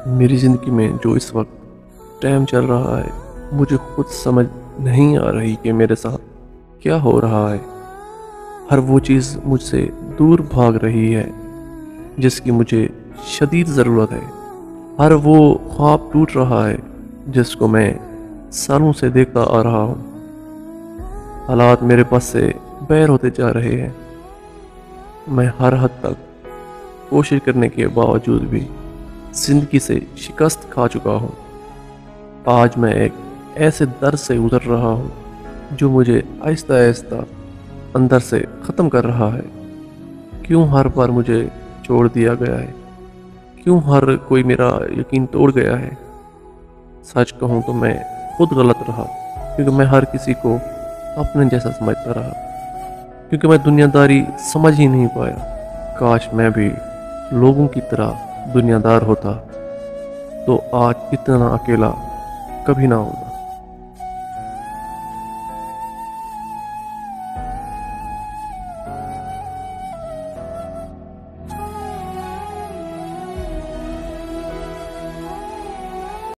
میری زندگی میں جو اس وقت ٹائم چل رہا ہے، مجھے خود سمجھ نہیں آ رہی کہ میرے ساتھ کیا ہو رہا ہے۔ ہر وہ چیز مجھ سے دور بھاگ رہی ہے جس کی مجھے شدید ضرورت ہے۔ ہر وہ خواب ٹوٹ رہا ہے جس کو میں سالوں سے دیکھتا آ رہا ہوں۔ حالات میرے پاس سے بیر ہوتے جا رہے ہیں۔ میں ہر حد تک کوشش کرنے کے باوجود بھی زندگی سے شکست کھا چکا ہوں۔ آج میں ایک ایسے درد سے گزر رہا ہوں جو مجھے آہستہ آہستہ اندر سے ختم کر رہا ہے۔ کیوں ہر بار مجھے چھوڑ دیا گیا ہے؟ کیوں ہر کوئی میرا یقین توڑ گیا ہے؟ سچ کہوں تو میں خود غلط رہا، کیونکہ میں ہر کسی کو اپنے جیسا سمجھتا رہا، کیونکہ میں دنیا داری سمجھ ہی نہیں پایا۔ کاش میں بھی لوگوں کی طرح دنیا دار ہوتا تو آج اتنا اکیلا کبھی نہ ہوتا۔